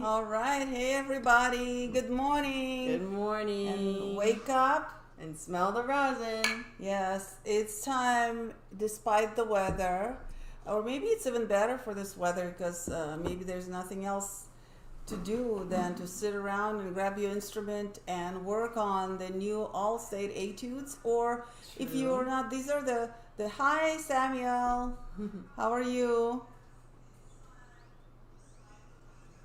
All right. Hey, everybody. Good morning. Good morning. And wake up. And smell the rosin. Yes, it's time despite the weather. Or maybe it's even better for this weather because maybe there's nothing else to do than to sit around and grab your instrument and work on the new all-state etudes. Or if you're not, these are the hi, Samuel. How are you?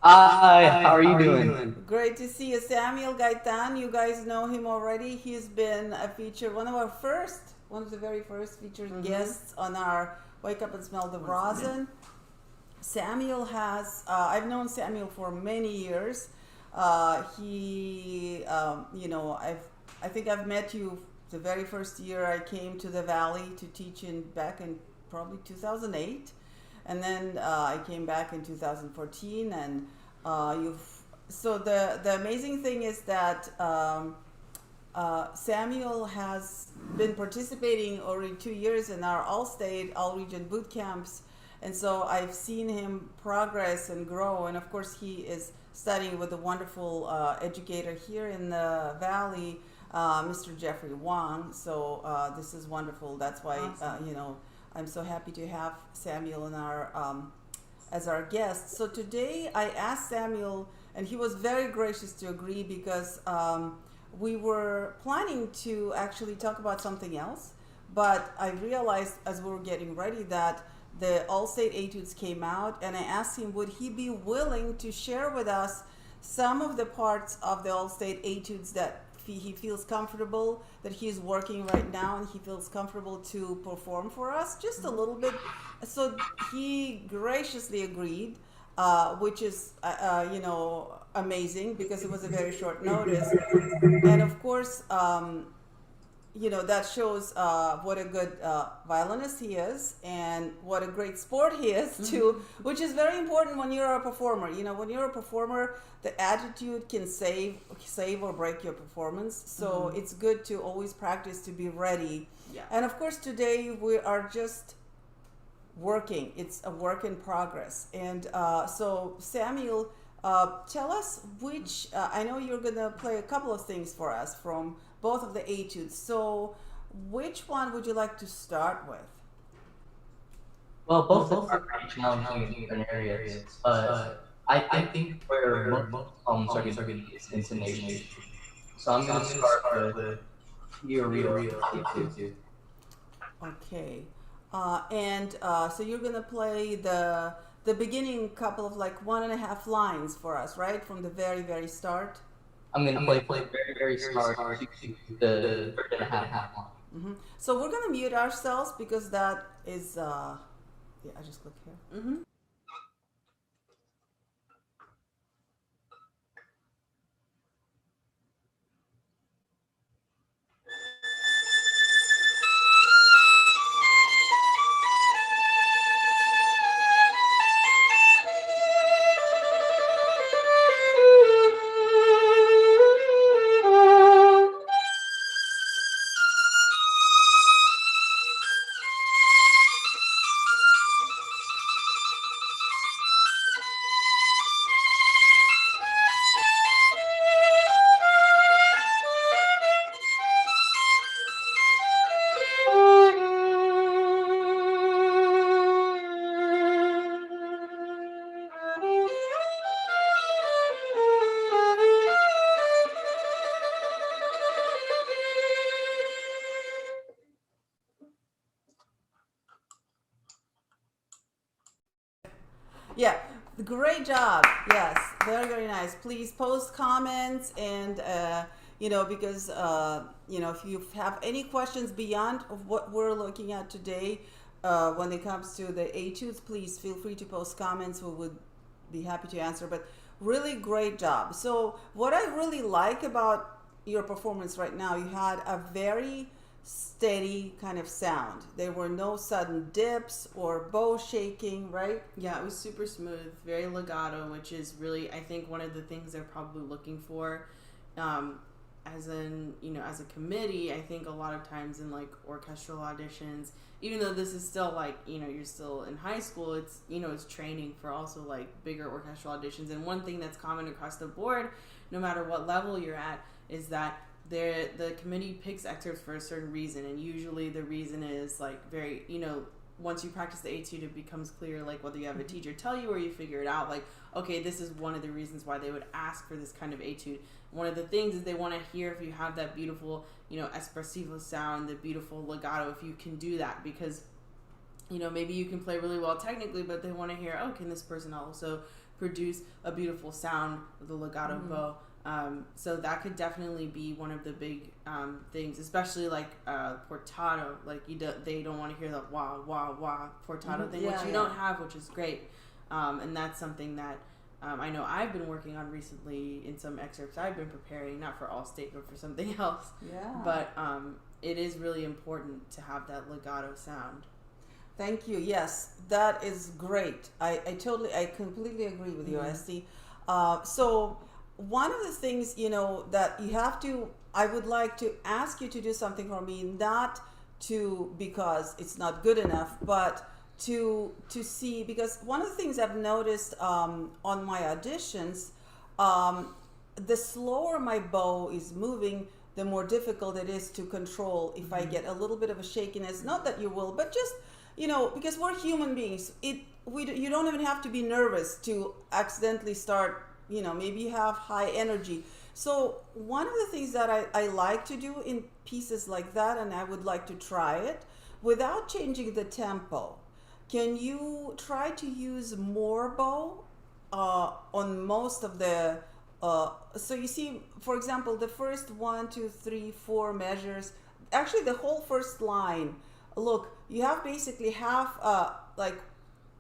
Hi, how are you doing? Great to see you, Samuel Gaitan. You guys know him already. He's been a featured, one of the very first featured guests on our Wake Up and Smell the Rosin. Samuel has, I've known Samuel for many years. I think I've met you the very first year I came to the Valley to teach back in probably 2008. And then I came back in 2014, and the amazing thing is that Samuel has been participating already 2 years in our all-state, all-region boot camps, and so I've seen him progress and grow. And of course, he is studying with a wonderful educator here in the Valley, Mr. Jeffrey Wang. So this is wonderful. That's why Awesome. I'm so happy to have Samuel in our as our guest. So today I asked Samuel, and he was very gracious to agree because we were planning to actually talk about something else, but I realized as we were getting ready that the All-State Etudes came out, and I asked him would he be willing to share with us some of the parts of the All-State Etudes that he feels comfortable, that he's working right now, and he feels comfortable to perform for us just a little bit. So he graciously agreed, which is amazing because it was a very short notice. And of course, that shows what a good violinist he is and what a great sport he is too, which is very important when you're a performer. When you're a performer, the attitude can save or break your performance. So it's good to always practice to be ready. Yeah. And of course, today we are just working. It's a work in progress. And so Samuel, tell us which, I know you're going to play a couple of things for us from both of the etudes. So which one would you like to start with? Well, both of them are pretty challenging in different areas, but I think where most songs are going to be is intonation. So I'm going to start with Real Etude. Okay. So you're going to play the beginning couple of like 1.5 lines for us, right? From the very, very start. I'm going to play very, very start to the third and a half line. So we're going to mute ourselves because that is, I just click here. Yeah, great job. Yes, very, very nice. Please post comments and, because, if you have any questions beyond of what we're looking at today, when it comes to the etudes, please feel free to post comments. We would be happy to answer, but really great job. So what I really like about your performance right now, you had a very steady kind of sound. There were no sudden dips or bow shaking, right? Yeah, it was super smooth, very legato, which is really, I think, one of the things they're probably looking for. as a committee, I think a lot of times in like orchestral auditions, even though this is still like, you're still in high school, it's, it's training for also like bigger orchestral auditions. And one thing that's common across the board, no matter what level you're at, is that the committee picks excerpts for a certain reason. And usually the reason is like very, once you practice the etude, it becomes clear, like whether you have a teacher tell you or you figure it out, like, okay, this is one of the reasons why they would ask for this kind of etude. One of the things is they want to hear if you have that beautiful, espressivo sound, the beautiful legato, if you can do that, because, maybe you can play really well technically, but they want to hear, oh, can this person also produce a beautiful sound with a legato bow? So that could definitely be one of the big things, especially like portato. Like they don't want to hear the wah wah wah portato thing, which you don't have, which is great. And that's something that I know I've been working on recently in some excerpts I've been preparing, not for Allstate, but for something else. Yeah. But it is really important to have that legato sound. Thank you. Yes, that is great. I completely agree with you, Esty. So one of the things, that you have to, I would like to ask you to do something for me, not because it's not good enough, but to see, because one of the things I've noticed on my auditions, the slower my bow is moving, the more difficult it is to control if I get a little bit of a shakiness. Not that you will, but just, because we're human beings, you don't even have to be nervous to accidentally start, maybe you have high energy. So one of the things that I like to do in pieces like that, and I would like to try it, without changing the tempo, can you try to use more bow on most of the, so you see, for example, the first 1, 2, 3, 4 measures, actually the whole first line, look, you have basically half, like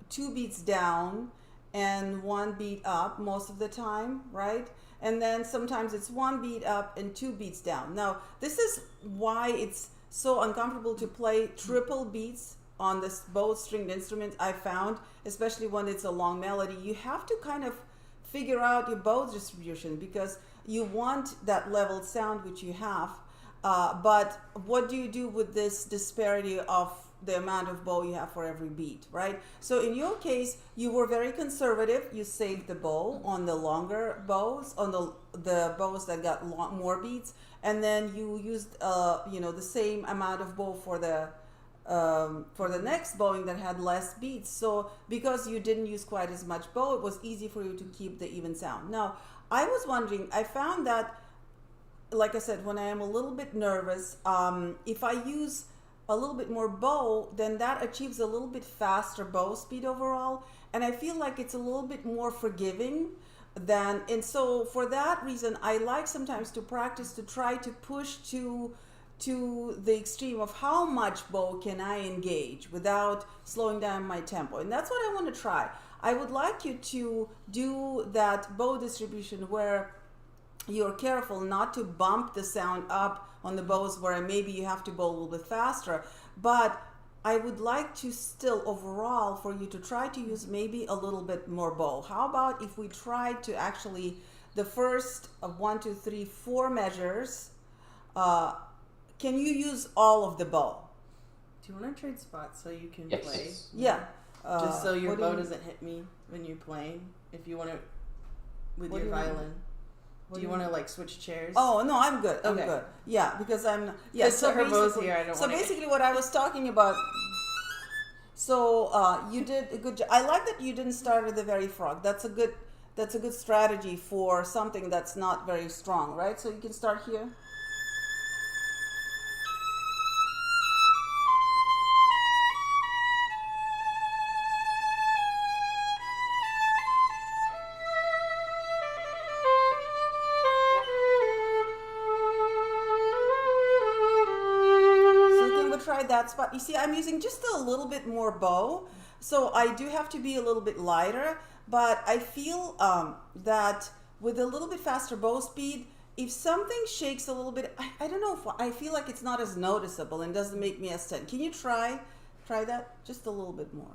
2 beats down and 1 beat up most of the time, right? And then sometimes it's 1 beat up and 2 beats down. Now, this is why it's so uncomfortable to play triple beats on this both stringed instruments, I found, especially when it's a long melody. You have to kind of figure out your bow distribution because you want that leveled sound, which you have. But what do you do with this disparity of the amount of bow you have for every beat, right? So in your case, you were very conservative. You saved the bow on the longer bows, on the bows that got more beats, and then you used the same amount of bow for the next bowing that had less beats. So because you didn't use quite as much bow, it was easy for you to keep the even sound. Now, I was wondering, I found that, like I said, when I am a little bit nervous, if I use a little bit more bow, then that achieves a little bit faster bow speed overall, and I feel like it's a little bit more forgiving and so for that reason, I like sometimes to practice to try to push to the extreme of how much bow can I engage without slowing down my tempo. And that's what I want to try. I would like you to do that bow distribution where you're careful not to bump the sound up on the bows where maybe you have to bow a little bit faster. But I would like to still overall for you to try to use maybe a little bit more bow. How about if we try to actually the first of 1, 2, 3, 4 measures, can you use all of the bow? Do you want to trade spots so you can Yes. play? Yeah. Just so your bow doesn't hit me when you're playing. If you want to, with your violin. Do you want to like switch chairs? Oh no, I'm good. I'm Okay. good. Yeah, because I'm. Yeah. So her bow's here. I don't So want basically, what I was talking about. So you did a good job. I like that you didn't start at the very frog. That's a good strategy for something that's not very strong, right? So you can start here. That spot. You see, I'm using just a little bit more bow, so I do have to be a little bit lighter, but I feel that with a little bit faster bow speed, if something shakes a little bit, I don't know, I feel like it's not as noticeable and doesn't make me as tense. Can you try that just a little bit more?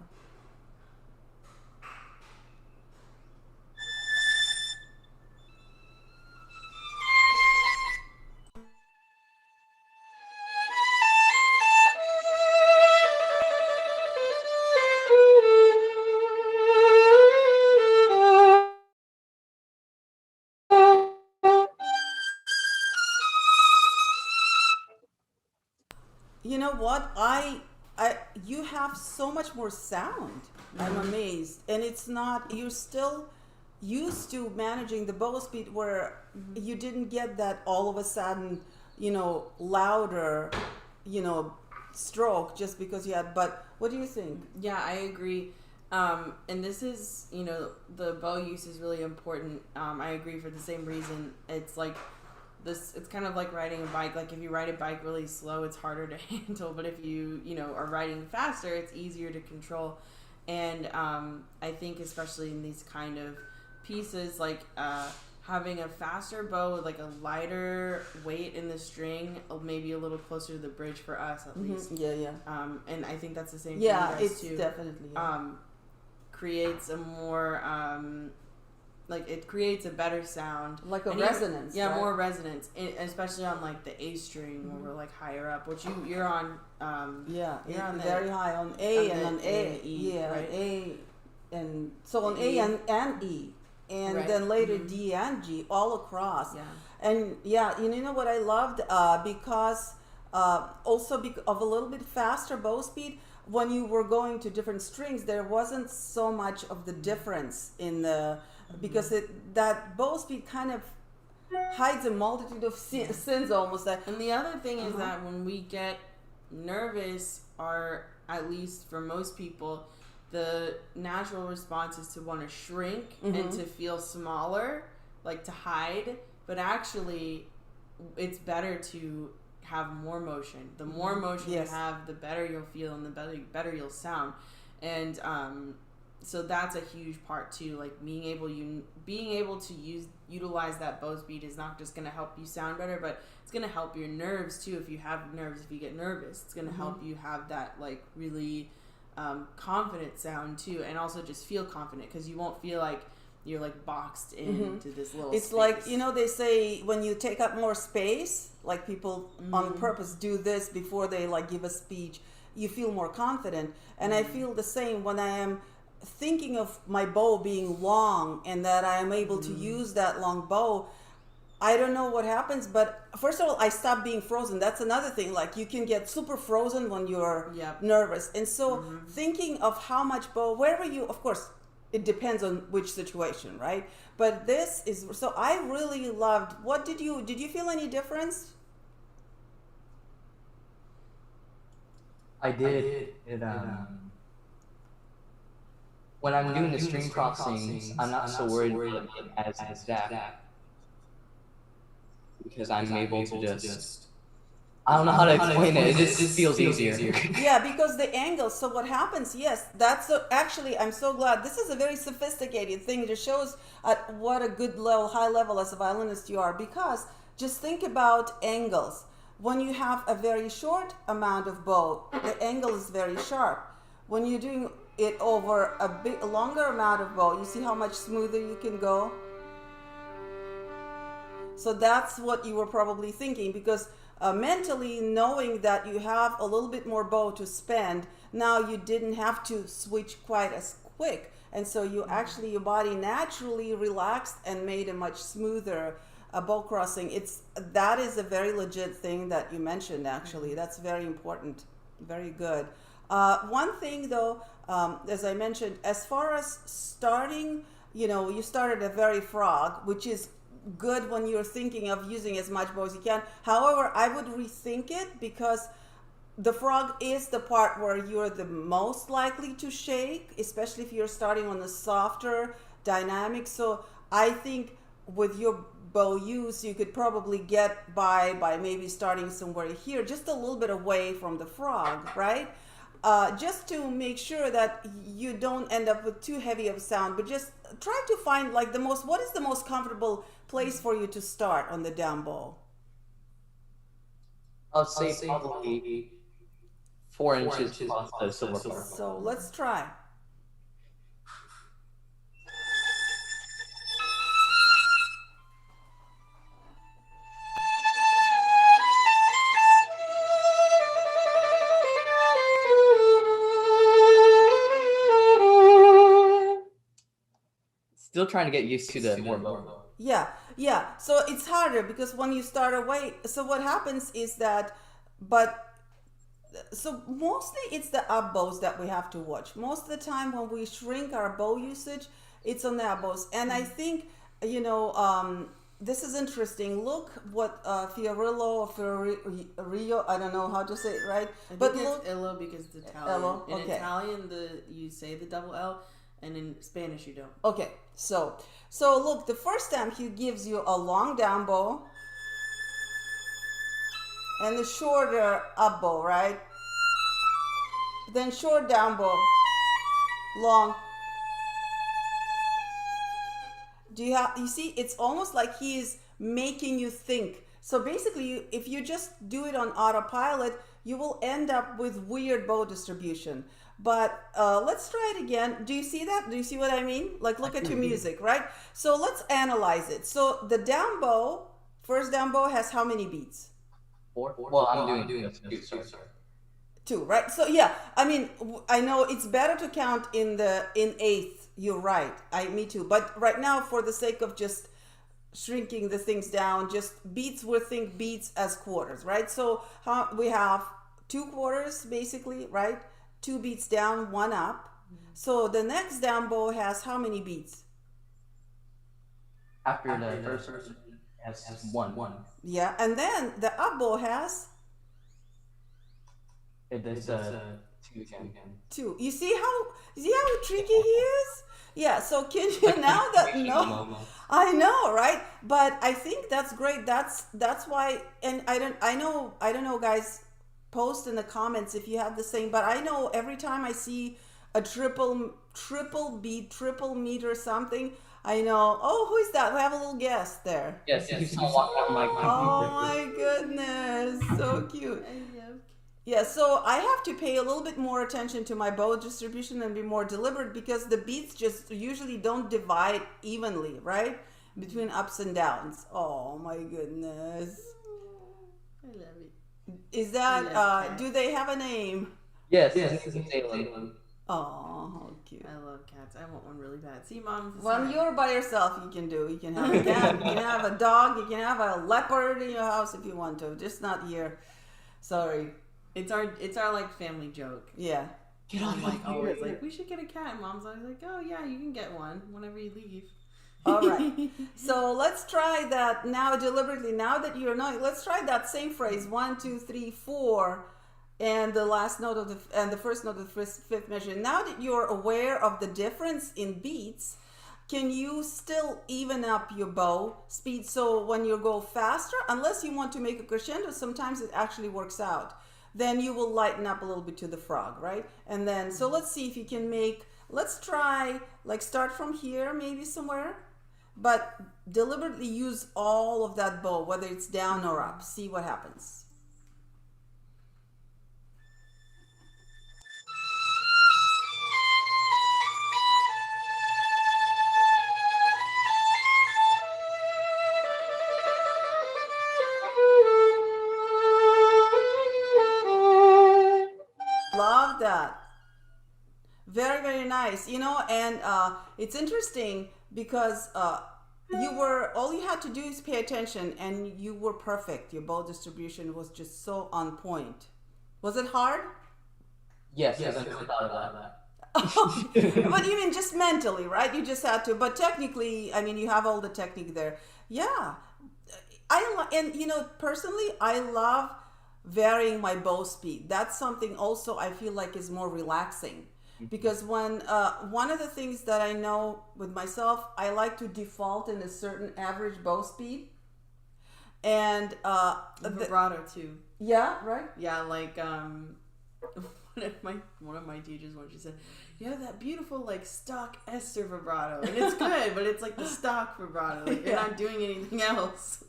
You know what? You have so much more sound. I'm amazed. And it's not, you're still used to managing the bow speed where you didn't get that all of a sudden, louder, stroke just because you had, but what do you think? Yeah, I agree. And this is, the bow use is really important. I agree for the same reason. It's like this, it's kind of like riding a bike. Like if you ride a bike really slow, it's harder to handle, but if you, are riding faster, it's easier to control. And I think especially in these kind of pieces, like having a faster bow with like a lighter weight in the string, maybe a little closer to the bridge for us at least. Yeah. And I think that's the same for you guys it's too. Definitely. Creates a more it creates a better sound, like a resonance. Right? More resonance, especially on like the A string when we're like higher up, which you're on. You're on very high on A on and on A. E, right? A and so on A and E. And right. then later D and G all across. Yeah. And you know what I loved? Because also of a little bit faster bow speed, when you were going to different strings, there wasn't so much of the difference in the, because that bow speed kind of hides a multitude of sins almost. And the other thing is that when we get nervous, or at least for most people, the natural response is to want to shrink and to feel smaller, like to hide. But actually, it's better to have more motion. The more motion you have, the better you'll feel and the better you'll sound. And so that's a huge part too. Like being able to utilize that bow speed is not just going to help you sound better, but it's going to help your nerves too. If you have nerves, if you get nervous, it's going to help you have that like really confident sound too, and also just feel confident because you won't feel like you're like boxed into this little it's space. Like they say when you take up more space, like people on purpose do this before they like give a speech, you feel more confident. And I feel the same when I am thinking of my bow being long and that I am able to use that long bow. I don't know what happens, but first of all, I stop being frozen. That's another thing. Like you can get super frozen when you're nervous. And so thinking of how much bow, wherever you, of course, it depends on which situation, right? But this is, so I really loved, did you feel any difference? I did. When I'm doing the string crossings, I'm not so worried about it as exact. Because I'm able to just, I don't know how to explain it. It just feels easier. Yeah, because the angle. So what happens? Yes, that's actually. I'm so glad. This is a very sophisticated thing. It just shows at what a good level, high level as a violinist you are. Because just think about angles. When you have a very short amount of bow, the angle is very sharp. When you're doing it over a bit longer amount of bow, you see how much smoother you can go. So that's what you were probably thinking, because mentally knowing that you have a little bit more bow to spend, now you didn't have to switch quite as quick. And so you actually, your body naturally relaxed and made a much smoother bow crossing. That is a very legit thing that you mentioned, actually. That's very important. Very good. One thing though, as I mentioned, as far as starting, you started a very frog, which is good when you're thinking of using as much bow as you can. However, I would rethink it, because the frog is the part where you're the most likely to shake, especially if you're starting on the softer dynamic. So I think with your bow use, you could probably get by maybe starting somewhere here, just a little bit away from the frog, right? Just to make sure that you don't end up with too heavy of a sound, but just try to find like what is the most comfortable place for you to start on the down bow? I'll say probably 4 inches off the silver bar. So let's try. Still trying to get used to the more bow. Yeah. So it's harder because when you start away, so what happens is that, but so mostly it's the up bows that we have to watch. Most of the time when we shrink our bow usage, it's on the up bows. And I think, this is interesting. Look what Fiorillo or Fiorillo, I don't know how to say it right. I But think look, it's Illo because it's Italian. Illo, In okay. Italian, you say the double L, and in Spanish you don't. okay, so look, the first time he gives you a long down bow and the shorter up bow, right? Then short down bow, long. You see, it's almost like he's making you think. So basically, if you just do it on autopilot, you will end up with weird bow distribution. But let's try it again. Do you see that? Do you see what I mean? Like, look at your music, right? So let's analyze it. So the down bow, first down bow has how many beats? 4. Well, I'm doing two, sorry. 2, right? So yeah, I mean, I know it's better to count in eighth. You're right. Me too. But right now, for the sake of just shrinking the things down, just beats, we think beats as quarters, right? So we have 2 quarters basically, right? 2 beats down, 1 up. So the next down bow has how many beats? After the first person has 1. Yeah, and then the up bow has It is 2 again. 2. You see how tricky he is? Yeah, so can you now that no, I know, right? But I think that's great. That's why, and I don't know, guys, post in the comments if you have the same, but I know every time I see a triple beat, triple meter or something, I know, oh, who is that? We have a little guest there. Yes, he's walking on my computer. Oh my goodness, so cute. Yeah, so I have to pay a little bit more attention to my bow distribution and be more deliberate because the beats just usually don't divide evenly, right? Between ups and downs. Oh my goodness. I love it. Is that, do they have a name? Yes, it's Salem. Oh, how cute. I love cats. I want one really bad. See, Mom? When you're by yourself, you can do. You can have a cat, you can have a dog, you can have a leopard in your house if you want to. Just not here. Sorry. It's our like family joke. Yeah. I'm like always like, we should get a cat. And Mom's always like, oh yeah, you can get one whenever you leave. All right. So let's try that now deliberately. Now that you're knowing, let's try that same phrase. 1, 2, 3, 4, and the last note of the first note of the fifth measure. Now that you're aware of the difference in beats, can you still even up your bow speed? So when you go faster, unless you want to make a crescendo, sometimes it actually works out. Then you will lighten up a little bit to the frog, right? And then, so let's see if you can let's try, like start from here, maybe somewhere, but deliberately use all of that bow, whether it's down or up. See what happens. Love that. Very, very nice. And it's interesting because all you had to do is pay attention and you were perfect. Your bow distribution was just so on point. Was it hard? Yes, I never thought about that. But you mean just mentally, right? You just had to. But technically, I mean, you have all the technique there. Yeah. Personally, I love varying my bow speed. That's something also I feel like is more relaxing. Because when one of the things that I know with myself, I like to default in a certain average bow speed, and vibrato too. Yeah, right. Yeah, like one of my teachers once, she said, "You have that beautiful like stock Esther vibrato, and it's good, but it's like the stock vibrato. Like you're not doing anything else."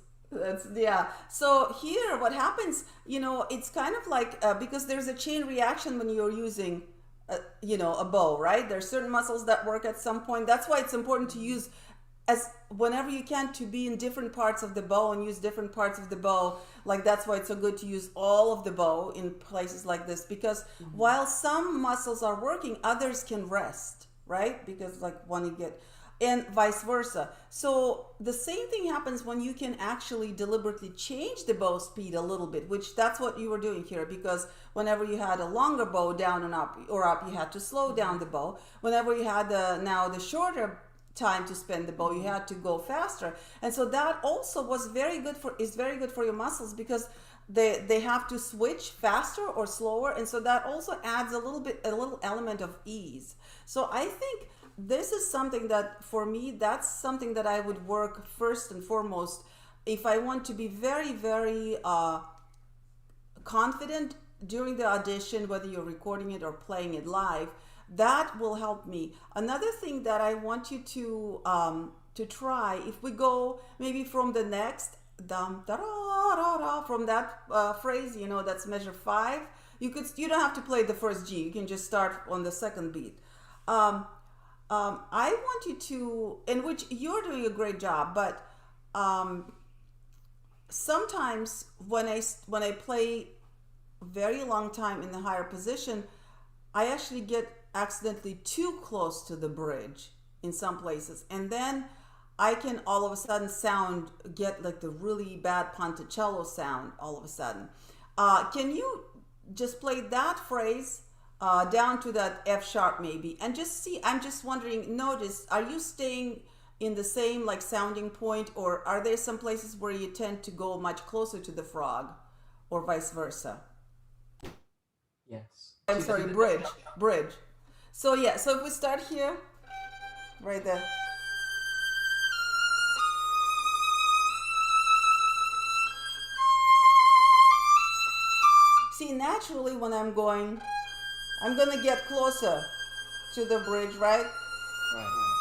So here, what happens? It's kind of like because there's a chain reaction when you're using a bow, right? There's certain muscles that work at some point. That's why it's important to use whenever you can, to be in different parts of the bow and use different parts of the bow. Like that's why it's so good to use all of the bow in places like this, because while some muscles are working, others can rest, right? Because like when you get and vice versa. So the same thing happens when you can actually deliberately change the bow speed a little bit, which that's what you were doing here, because whenever you had a longer bow down and up or up, you had to slow down the bow. Whenever you had the shorter time to spend the bow, you had to go faster. And so that also is very good for your muscles, because they have to switch faster or slower, and so that also adds a little element of ease. So I think this is something that, for me, that's something that I would work first and foremost if I want to be very, very confident during the audition, whether you're recording it or playing it live. That will help me. Another thing that I want you to try, if we go maybe from the next dum da da da da, from that phrase, that's measure 5. You don't have to play the first G. You can just start on the second beat. I want you to, in which you're doing a great job, but sometimes when I play very long time in the higher position, I actually get accidentally too close to the bridge in some places, and then I can all of a sudden get like the really bad ponticello sound all of a sudden. Can you just play that phrase down to that F sharp maybe, and just see? I'm just wondering, notice, are you staying in the same like sounding point, or are there some places where you tend to go much closer to the frog, or vice versa? Yes. I'm sorry, bridge. So yeah, so if we start here, right there. See, naturally when I'm going to get closer to the bridge, right? Right.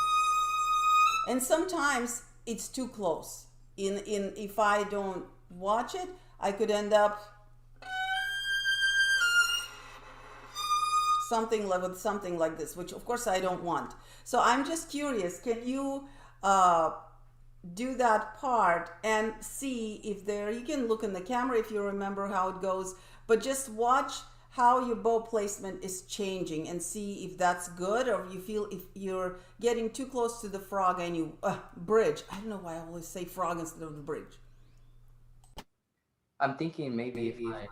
And sometimes it's too close. If I don't watch it, I could end up something like this, which of course I don't want. So I'm just curious, can you do that part and see if you can look in the camera if you remember how it goes, but just watch how your bow placement is changing and see if that's good, or you feel if you're getting too close to the frog and you bridge. I don't know why I always say frog instead of the bridge. I'm thinking maybe if I,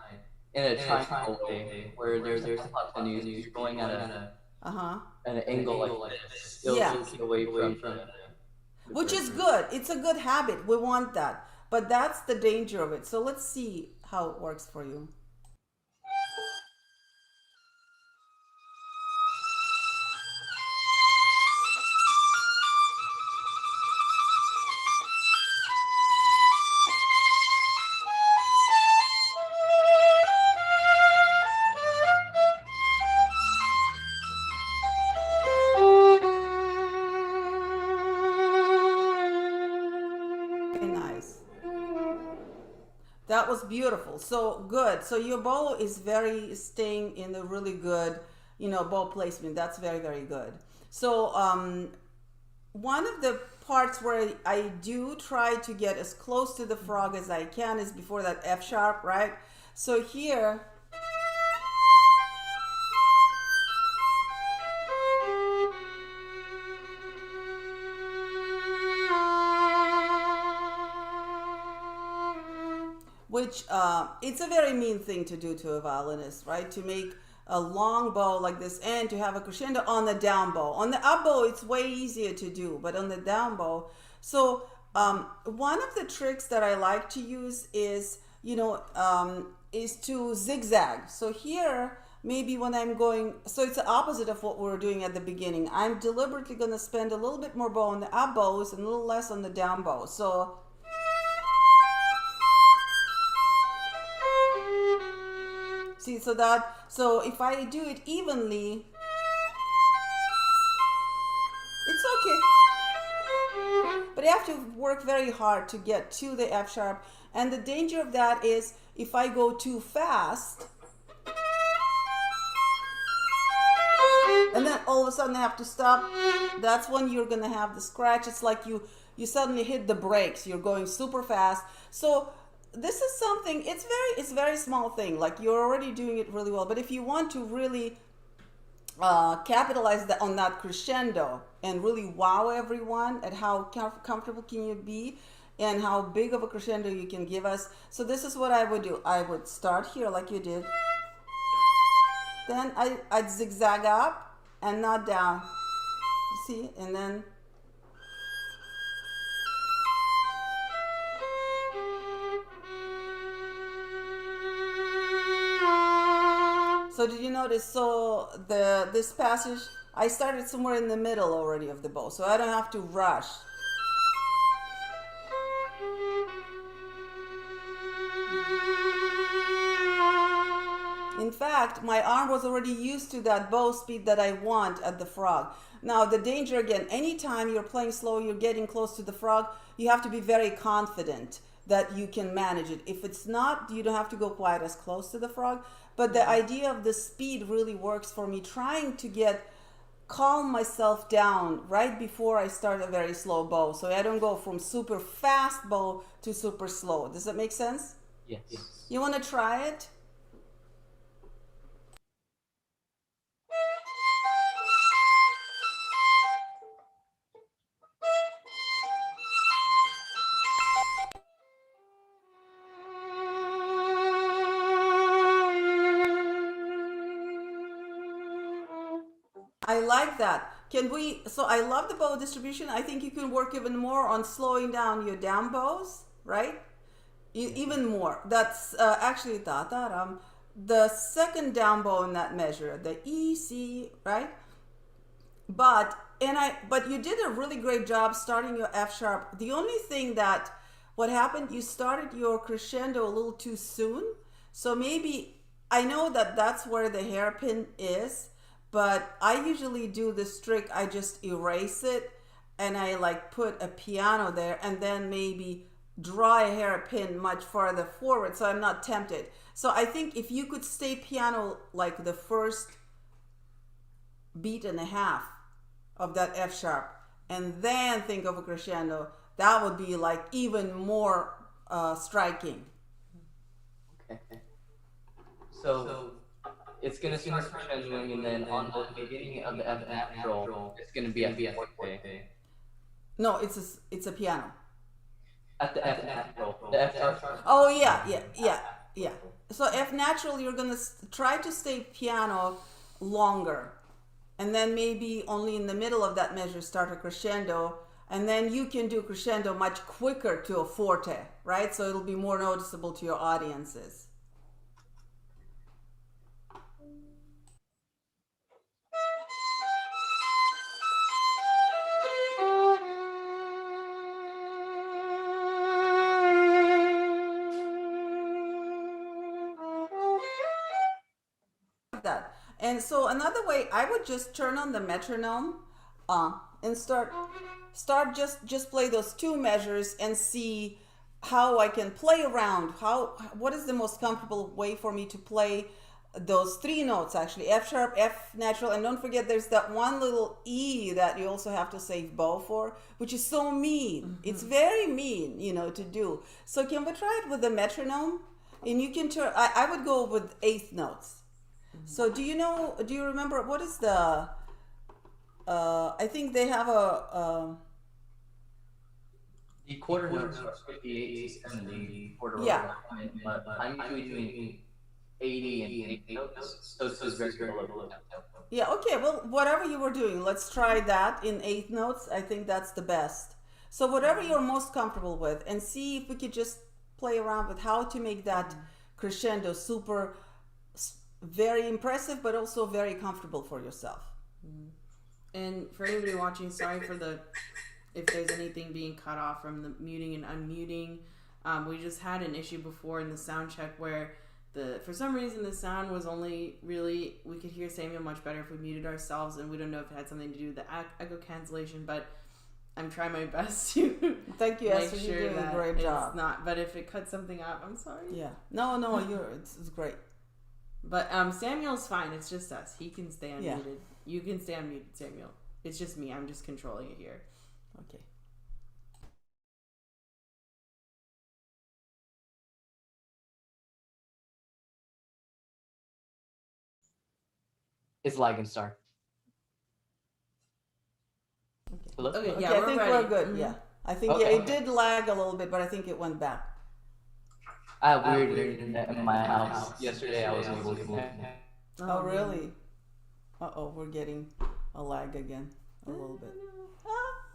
in a triangle way, where there's a hypotenuse, you're going at an angle like this. It'll take you away from the which is good. It's a good habit. We want that. But that's the danger of it. So let's see how it works for you. That was beautiful. So good. So your bow is staying in a really good, bow placement. That's very, very good. So one of the parts where I do try to get as close to the frog as I can is before that F sharp, right? So here, which it's a very mean thing to do to a violinist, right? To make a long bow like this and to have a crescendo on the down bow. On the up bow, it's way easier to do, but on the down bow. So one of the tricks that I like to use is, is to zigzag. So here, maybe when I'm going, so it's the opposite of what we were doing at the beginning. I'm deliberately going to spend a little bit more bow on the up bows and a little less on the down bow. So see, so if I do it evenly, it's okay. But you have to work very hard to get to the F sharp. And the danger of that is if I go too fast, and then all of a sudden I have to stop, that's when you're going to have the scratch. It's like you suddenly hit the brakes. You're going super fast. So this is something, it's very small thing, like you're already doing it really well, but if you want to really capitalize on that crescendo and really wow everyone at how comfortable can you be and how big of a crescendo you can give us. So this is what I would do. I would start here like you did. Then I'd zigzag up and not down. See? And then so did you notice? So this passage, I started somewhere in the middle already of the bow, so I don't have to rush. In fact, my arm was already used to that bow speed that I want at the frog. Now, the danger again, anytime you're playing slow, you're getting close to the frog, you have to be very confident that you can manage it. If it's not, you don't have to go quite as close to the frog. But the idea of the speed really works for me, trying to calm myself down right before I start a very slow bow. So I don't go from super fast bow to super slow. Does that make sense? Yes. You want to try it? I like that. So I love the bow distribution. I think you can work even more on slowing down your down bows, right? Even more. That's actually the second down bow in that measure, the E, C, right? But you did a really great job starting your F sharp. The only thing what happened, you started your crescendo a little too soon. So maybe, I know that's where the hairpin is, but I usually do this trick. I just erase it and I like put a piano there and then maybe draw a hairpin much farther forward so I'm not tempted. So I think if you could stay piano like the first beat and a half of that F sharp and then think of a crescendo, that would be like even more striking. Okay. So it's gonna start crescendoing, and then on the beginning of the F natural, it's gonna be F forte. No, it's a piano. At the F natural, the F sharp. Oh yeah. So F natural, you're gonna try to stay piano longer, and then maybe only in the middle of that measure start a crescendo, and then you can do crescendo much quicker to a forte, right? So it'll be more noticeable to your audiences. That. And so another way, I would just turn on the metronome and start just play those two measures and see how I can play around. What is the most comfortable way for me to play those three notes, actually, F sharp, F natural, and don't forget there's that one little E that you also have to save bow for, which is so mean. Mm-hmm. It's very mean, to do. So can we try it with the metronome? And you can turn, I would go with eighth notes. So do you remember what is the I think they have the quarter notes are 58 to 70 quarter yeah. But I'm usually doing 80 and 8 notes, so it's very low. Yeah, okay, well, whatever you were doing, let's try that in 8 notes. I think that's the best. So whatever you're most comfortable with, and see if we could just play around with how to make that crescendo super very impressive, but also very comfortable for yourself. And for anybody watching, sorry for if there's anything being cut off from the muting and unmuting. We just had an issue before in the sound check where for some reason the sound was only really, we could hear Samuel much better if we muted ourselves, and we don't know if it had something to do with the echo cancellation, but I'm trying my best to thank you, make Esther, sure you're doing that a great job. It's not, but if it cuts something out, I'm sorry. Yeah. No, it's great. But Samuel's fine. It's just us. He can stay unmuted. Yeah. You can stay unmuted, Samuel. It's just me. I'm just controlling it here. Okay. It's lagging, star. Hello? Okay, Okay, yeah, I we're think ready. we're good. Yeah, I think Okay. it did lag a little bit, but I think it went back. I have weird internet in my house. Yesterday I wasn't able to connect. Oh, man. really? Uh-oh, we're getting a lag again a little bit.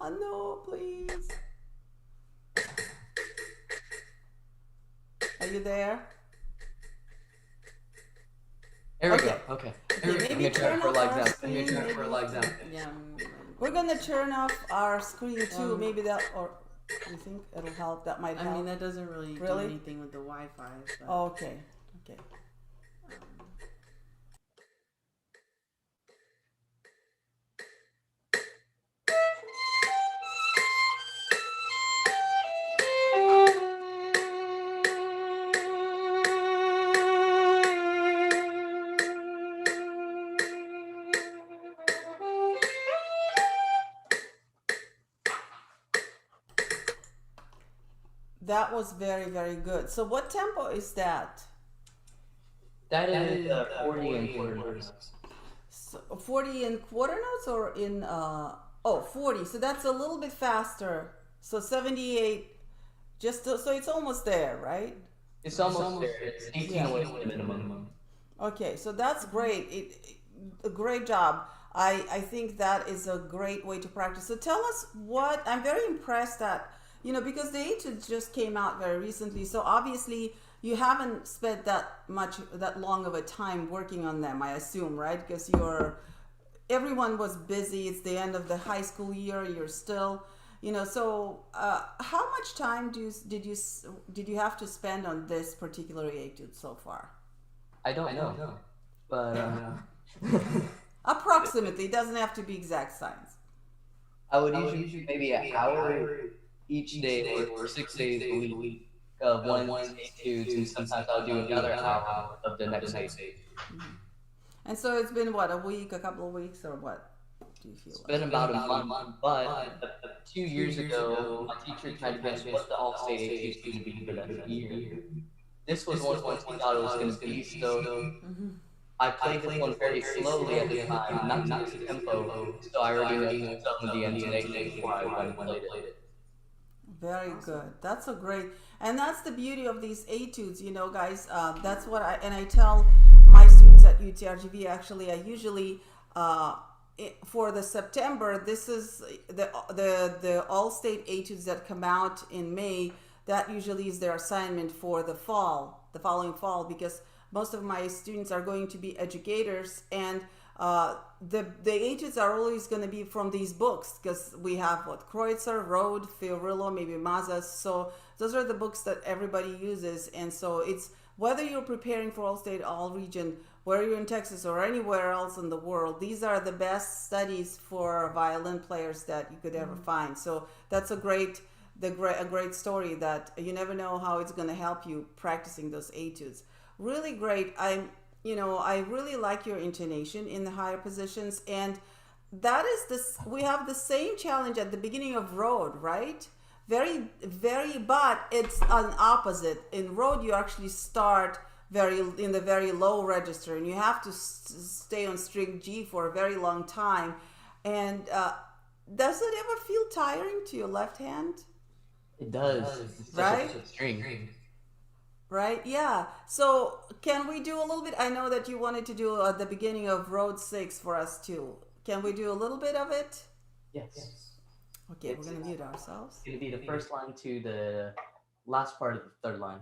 No, please. Are you there? There we Okay. go. Okay. Okay, maybe turn off our screen. Yeah. We're gonna turn off our screen too. Maybe that, or you think it'll help? That might I help. mean, that doesn't really do Really? anything with the Wi-Fi. But, Okay. Okay. That was very, very good. So what tempo is that? That is 40 and quarter notes. So 40 in quarter notes or in 40. So that's a little bit faster. So 78 so it's almost there, right? It's almost there. It's 18 away from the minimum. Okay, so that's great. A great job. I think that is a great way to practice. So tell us what I'm very impressed at, because the Etude just came out very recently. So obviously you haven't spent that long of a time working on them, I assume, right? Because everyone was busy. It's the end of the high school year. You're still, so how much time did you have to spend on this particular Etude so far? I don't know. But Approximately. It doesn't have to be exact science. I would usually maybe an hour each day or 6 days a week of one etudes, and sometimes I'll do another hour of the next day. Mm-hmm. And so it's been what, a week, a couple of weeks, or what do you feel It's like? been about a month, but 2 years ago, my teacher tried to guess what the all-state etudes going to be for that year. This was one he thought it was going to be, so I played this one very slowly at the time, not to this tempo, so I already knew some of the intonation before I went and played it. Very good. That's a great, and that's the beauty of these etudes, guys. That's what I tell my students at UTRGV. Actually, I usually for the September, this is the all-state etudes that come out in May. That usually is their assignment for the following fall, because most of my students are going to be educators, and the etudes are always going to be from these books, because we have Kreutzer, Rode, Fiorillo, maybe Mazas. So those are the books that everybody uses, and so it's whether you're preparing for all-state, all-region, whether you're in Texas or anywhere else in the world, these are the best studies for violin players that you could ever find. So that's a great story that you never know how it's going to help you practicing those etudes. Really great. I really like your intonation in the higher positions, and that is this. We have the same challenge at the beginning of Rode, right? Very, very, but it's an opposite. In Rode, you actually start in the very low register, and you have to stay on string G for a very long time. And does it ever feel tiring to your left hand? It does. It's right? Such a string. Right? Yeah. So can we do a little bit? I know that you wanted to do at the beginning of Road 6 for us too. Can we do a little bit of it? Yes. Okay, we're going to mute ourselves. It's going to be the first line to the last part of the third line.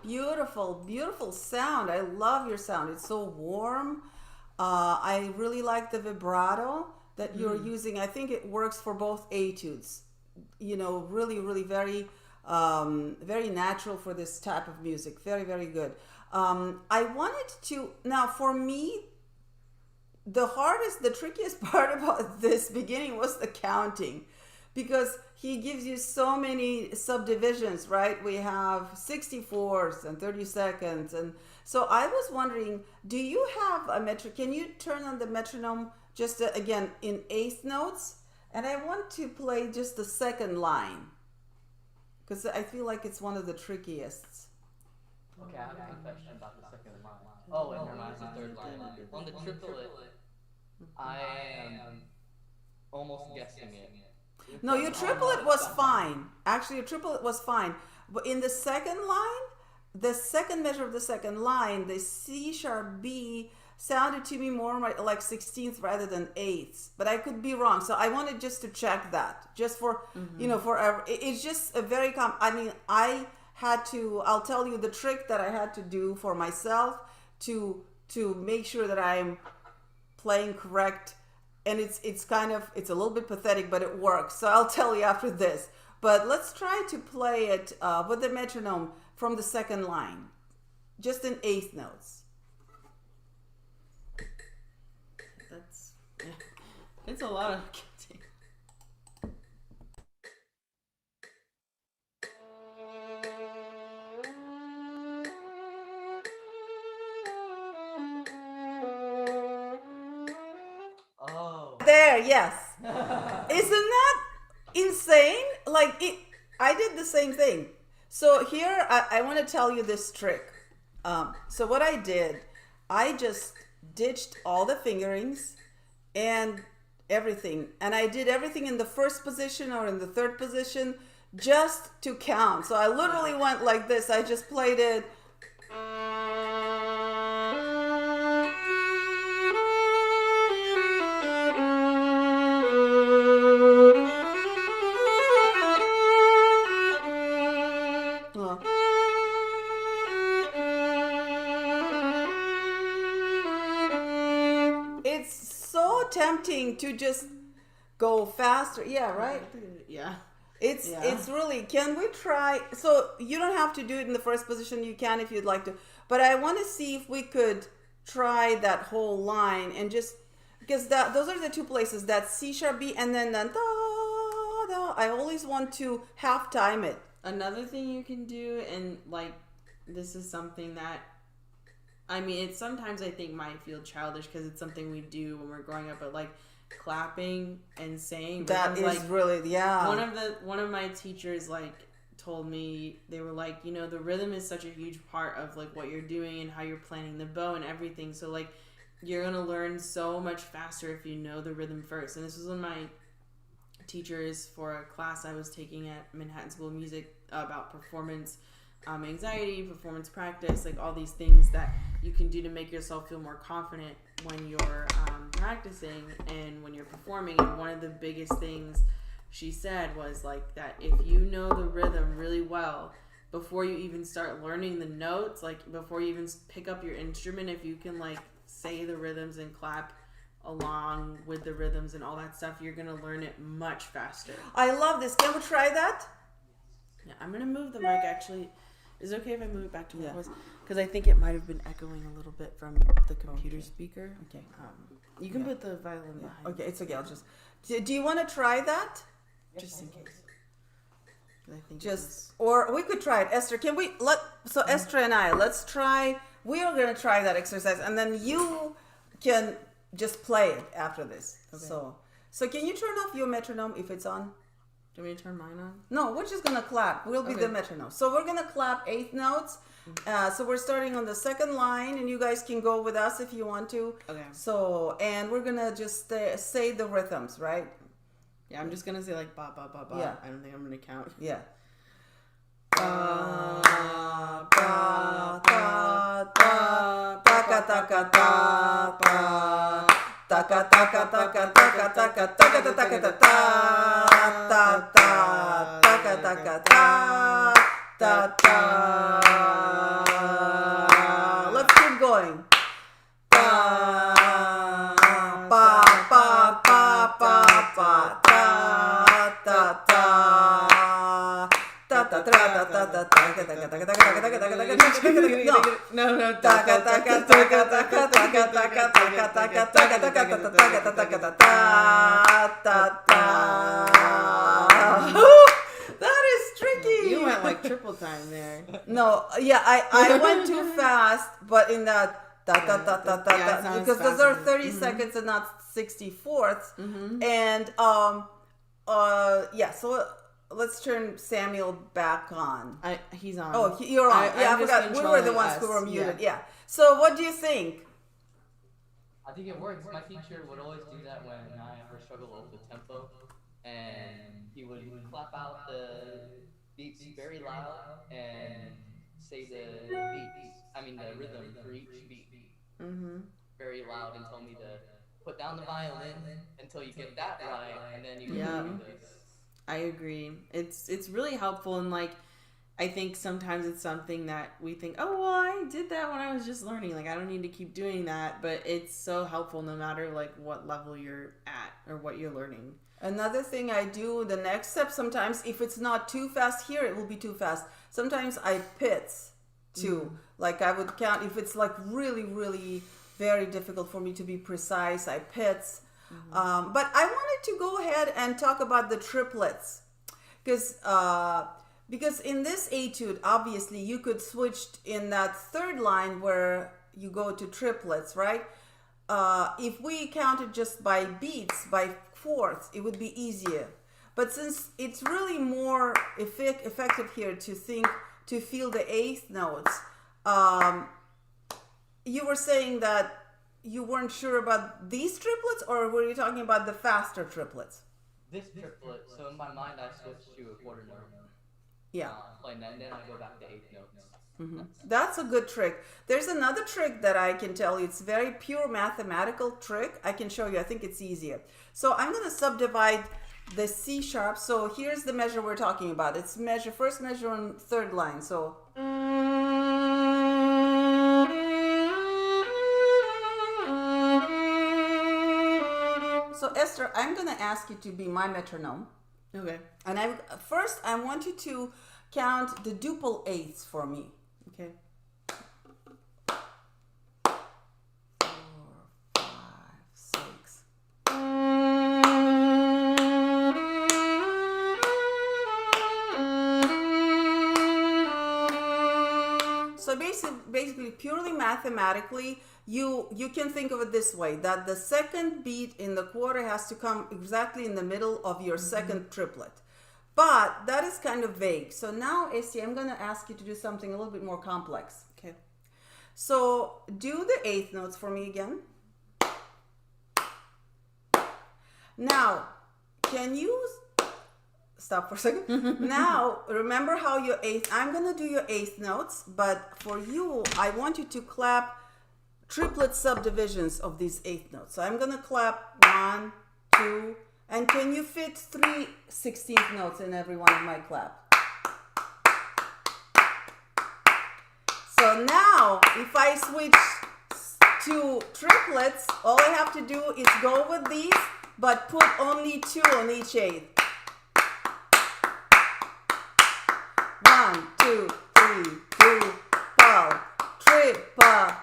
beautiful, beautiful sound. I love your sound. It's so warm. I really like the vibrato that you're using. I think it works for both etudes. Really, really very, very natural for this type of music. Very, very good. I wanted to, now for me, the trickiest part about this beginning was the counting, because he gives you so many subdivisions, right? We have 64ths and 32nds. And so I was wondering, do you have a can you turn on the metronome just again in eighth notes? And I want to play just the second line, because I feel like it's one of the trickiest. Okay, I have a question about the second line. Oh, and never mind, it's the third line. On the triplet, I am almost guessing it. No, your triplet was fine. Actually, your triplet was fine. But in the second line, the second measure of the second line, the C sharp B sounded to me more like 16th rather than 8th. But I could be wrong. So I wanted just to check that. Just for, it's just a very, I'll tell you the trick that I had to do for myself to make sure that I'm playing correct. And it's a little bit pathetic, but it works. So I'll tell you after this. But let's try to play it with the metronome from the second line, just in eighth notes. It's a lot of counting. There, yes. Isn't that insane? I did the same thing. So here, I want to tell you this trick. So what I did, I just ditched all the fingerings and everything. And I did everything in the first position or in the third position just to count. So I literally went like this. I just played it. Tempting to just go faster. Yeah, right? Yeah. It's really, can we try? So you don't have to do it in the first position. You can if you'd like to. But I want to see if we could try that whole line and just, because those are the two places, that C sharp B and then da, da. I always want to half time it. Another thing you can do, and this is something that, it sometimes I think might feel childish because it's something we do when we're growing up, but clapping and saying that is really, yeah. One of my teachers told me, they were the rhythm is such a huge part of what you're doing and how you're planning the bow and everything. So you're gonna learn so much faster if you know the rhythm first. And this was one of my teachers for a class I was taking at Manhattan School of Music about performance anxiety, performance practice, all these things that you can do to make yourself feel more confident when you're practicing and when you're performing. And one of the biggest things she said was that if you know the rhythm really well, before you even start learning the notes, before you even pick up your instrument, if you can say the rhythms and clap along with the rhythms and all that stuff, you're gonna learn it much faster. I love this. Can we try that? Yeah, I'm gonna move the mic actually. Is it okay if I move it back to my voice? Because I think it might have been echoing a little bit from the computer speaker. Okay. You can put the violin behind. Okay, it's okay. I'll just. Do you want to try that? Just in case. I think or we could try it. Esther, can we Esther and I, let's try. We are going to try that exercise, and then you can just play it after this. Okay. So can you turn off your metronome if it's on? Do you want me to turn mine on? No, we're just going to clap. We'll be the metronome. So we're going to clap eighth notes. So we're starting on the second line, and you guys can go with us if you want to. Okay. So, and we're going to just say the rhythms, right? Yeah, I'm just going to say ba, ba, ba, ba. Yeah. I don't think I'm going to count. Yeah. Ba, ba, ba, ba, ba, taka, taka, ta, ba. Taka, taka, taka, taka, taka, taka, taka, taka, ta, ta, taka, taka, ta, ta, ta. No, no. That is tricky. You went like triple time there. No, yeah, I went too fast, but in that because those are 30 seconds and not 64ths. And yeah, so let's turn Samuel back on. He's on. Oh, you're on. I forgot. We were the ones who were muted. Yeah. So what do you think? I think it works. My teacher would always do that when I ever struggled with the tempo, and he would clap out the beats very loud and say the rhythm for each beat very loud, and told me to put down the violin until you get that right, and then you can do this. I agree. It's really helpful, and like I think sometimes it's something that we think, oh well, I did that when I was just learning. Like I don't need to keep doing that, but it's so helpful no matter like what level you're at or what you're learning. Another thing I do, the next step, sometimes if it's not too fast here, it will be too fast. Sometimes I pits too. Like I would count if it's like really, really very difficult for me to be precise, I pits. But I wanted to go ahead and talk about the triplets because in this etude, obviously you could switch in that third line where you go to triplets, right? If we counted just by beats, by fourths, it would be easier. But since it's really more effective here to feel the eighth notes, you were saying that you weren't sure about these triplets, or were you talking about the faster triplets? This triplet, so in my mind I switched to a quarter note. Yeah. And then I go back to eighth notes. That's a good trick. There's another trick that I can tell you. It's very pure mathematical trick. I can show you. I think it's easier. So I'm going to subdivide the C sharp. So here's the measure we're talking about. It's first measure on third line. So Esther, I'm going to ask you to be my metronome. Okay. And I want you to count the duple eighths for me. Okay. 4, 5, 6. So basically, purely mathematically, you can think of it this way, that the second beat in the quarter has to come exactly in the middle of your second triplet. But that is kind of vague. So now, Esty, I'm going to ask you to do something a little bit more complex. Okay. So do the eighth notes for me again. Now, can you stop for a second? Now, remember how I'm going to do your eighth notes, but for you, I want you to clap triplet subdivisions of these eighth notes. So I'm going to clap 1, 2, and can you fit 3 16th notes in every one of my claps? So now, if I switch to triplets, all I have to do is go with these, but put only 2 on each eighth. 1, 2, 3, duple, triplet,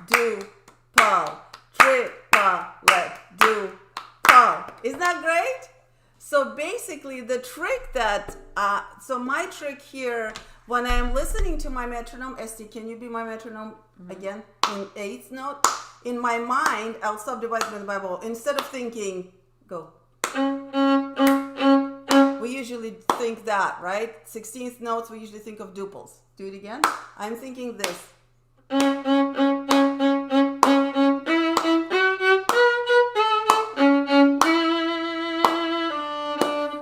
duple, triplet, duple. Isn't that great? So basically the trick so my trick here, when I'm listening to my metronome, Esty, can you be my metronome again? In eighth note, in my mind, I'll subdivide them by ball. Instead of thinking, go. We usually think that, right? 16th notes, we usually think of duples. Do it again. I'm thinking this.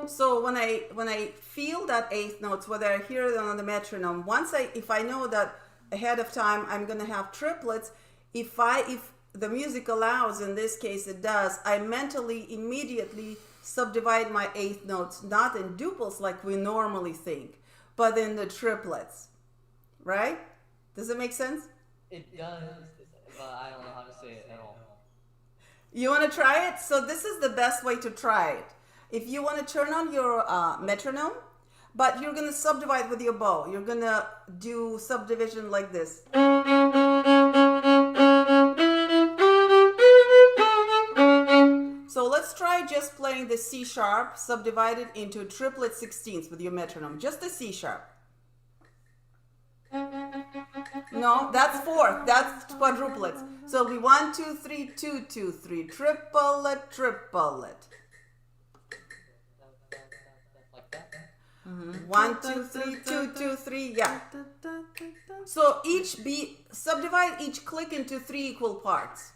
So when I feel that eighth notes, whether I hear them on the metronome, if I know that ahead of time I'm going to have triplets, if the music allows, in this case it does, I mentally immediately subdivide my eighth notes, not in duples like we normally think, but in the triplets. Right? Does it make sense? It does, but I don't know how to say it at all. You want to try it? So this is the best way to try it. If you want to turn on your metronome, but you're gonna subdivide with your bow. You're gonna do subdivision like this. So let's try just playing the C sharp subdivided into triplet sixteenths with your metronome. Just the C sharp. No, that's fourth. That's quadruplets. So it'll be 1, 2, 3, 2, 2, 3. Triplet, triplet. Like that? 1, 2, 3, 2, 2, 3. Yeah. So each beat, subdivide each click into 3 equal parts.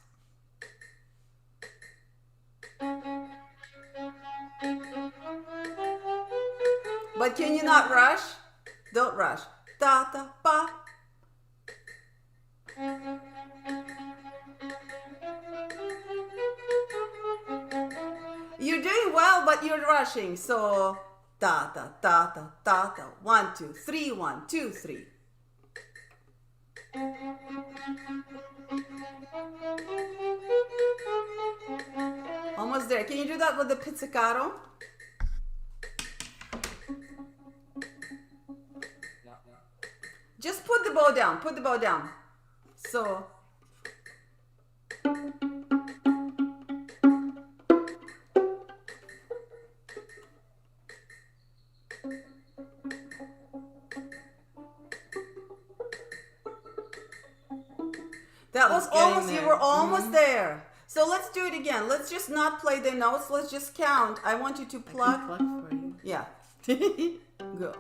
But can you not rush? Don't rush. Ta ta pa. You're doing well, but you're rushing. So ta ta ta ta ta ta. 1, 2, 3. 1, 2, 3. Almost there. Can you do that with the pizzicato? Just put the bow down. Put the bow down. So. That was almost, you were almost there. So let's do it again. Let's just not play the notes. Let's just count. I want you to pluck. Pluck for you. Yeah. Go.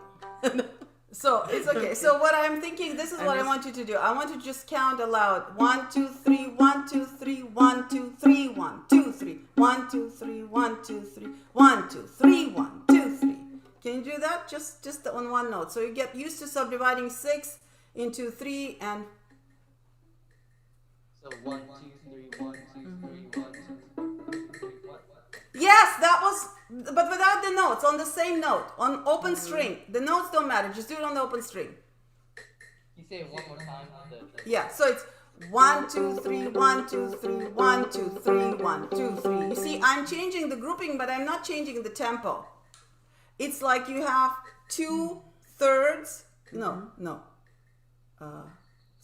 So it's okay. So what I'm thinking, this is what I want you to do. I want you to just count aloud. 1, 2, 3, 1, 2, 3, 1, 2, 3, 1, 2, 3, 1, 2, 3, 1, 2, 3, 1, 2, 3, 1, 2, 3. Can you do that? Just on one note. So you get used to subdividing 6 into 3 and. So 1, 2, 3, 1, 2, 3, 1, 2, 3, 1. Yes, that was, but without the notes, on the same note, on open string. The notes don't matter, just do it on the open string. You say it one more time. Yeah, so it's 1, 2, 3, 1, 2, 3, 1, 2, 3, 1, 2, 3. You see, I'm changing the grouping, but I'm not changing the tempo. It's like you have 2/3, no,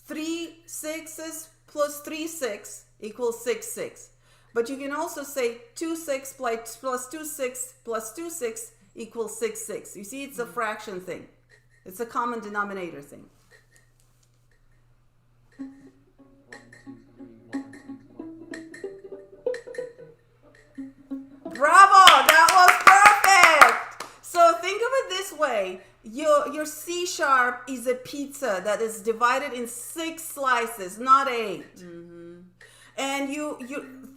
3 6s plus 3 6 equals 6 6. But you can also say 2 6 plus 2 6 plus 2 6 equals 6 6. You see, it's a fraction thing. It's a common denominator thing. Bravo! That was perfect! So think of it this way. Your C sharp is a pizza that is divided in 6 slices, not 8. Mm-hmm. And you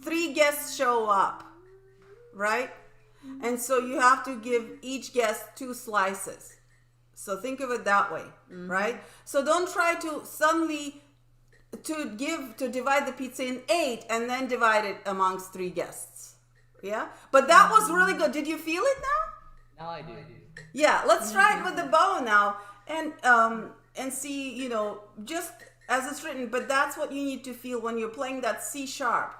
3 guests show up, right? And so you have to give each guest 2 slices. So think of it that way, right? So don't try to suddenly divide the pizza in 8 and then divide it amongst 3 guests. Yeah? But that was really good. Did you feel it now? Now I do. Yeah, let's try it with the bow now and see, just as it's written, but that's what you need to feel when you're playing that C sharp.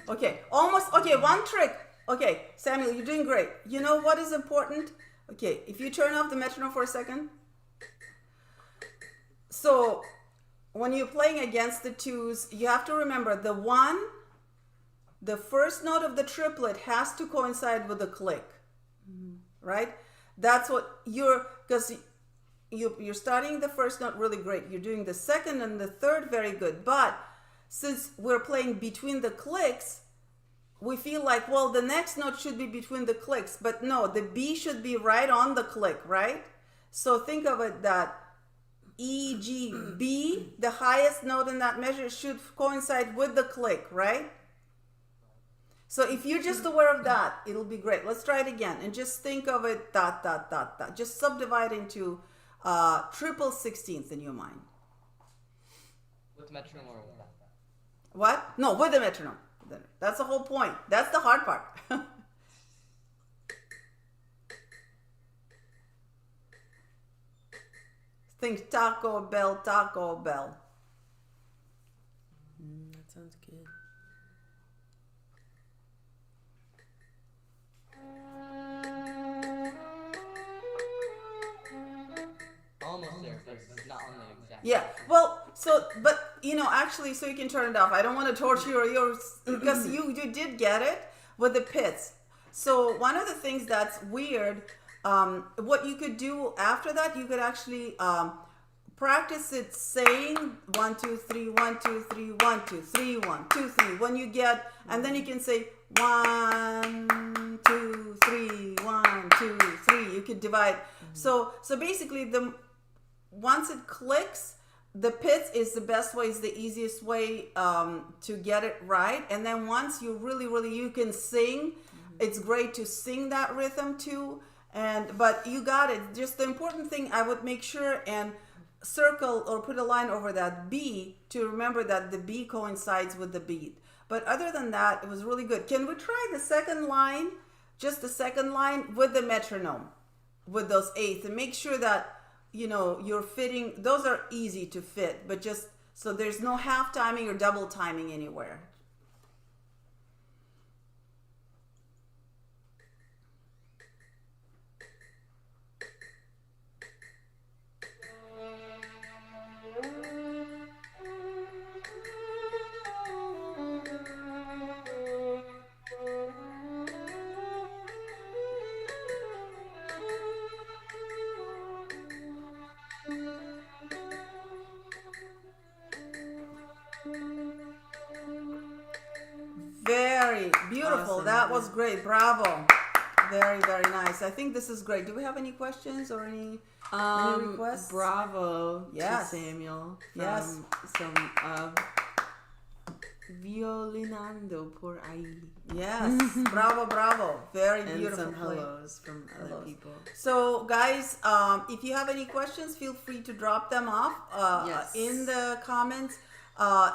Okay, almost, okay, one trick. Okay, Samuel, you're doing great. You know what is important? Okay, if you turn off the metronome for a second. So, when you're playing against the 2s, you have to remember the first note of the triplet has to coincide with the click, right? That's what because you're starting the first note really great. You're doing the second and the third very good. But since we're playing between the clicks, we feel like, well, the next note should be between the clicks. But no, the B should be right on the click, right? So think of it that E, G, B, the highest note in that measure should coincide with the click, right? So if you're just aware of that, it'll be great. Let's try it again. And just think of it, dot, dot, dot, dot. Just subdivide into triple sixteenths in your mind. With the metronome or without? What? No, with the metronome. That's the whole point. That's the hard part. Think Taco Bell, Taco Bell. Sounds good. Almost there, but it's not on the exact. Yeah. Well, so but actually, so you can turn it off. I don't want to torture your ears because you did get it with the pits. So one of the things that's weird, what you could do after that, you could actually practice it saying 1 2 3 1 2 3 1 2 3 1 2 3 when you get, and then you can say 1 2 3 1 2 3. You could divide. So basically once it clicks, the pits is the best way, is the easiest way to get it right. And then once you really you can sing, it's great to sing that rhythm too. But you got it. Just the important thing, I would make sure and circle or put a line over that B to remember that the B coincides with the beat. But other than that, it was really good. Can we try the second line, just the second line with the metronome, with those eighths, and make sure that you're fitting. Those are easy to fit, but just so there's no half timing or double timing anywhere. Very beautiful. Awesome. That was great. Bravo. Very nice. I think this is great. Do we have any questions or any requests? Bravo Yes. to Samuel. From Yes. Some violinando por ahí. Yes. Bravo. Very And beautiful. some hellos from other people. So, guys, if you have any questions, feel free to drop them off Yes. in the comments.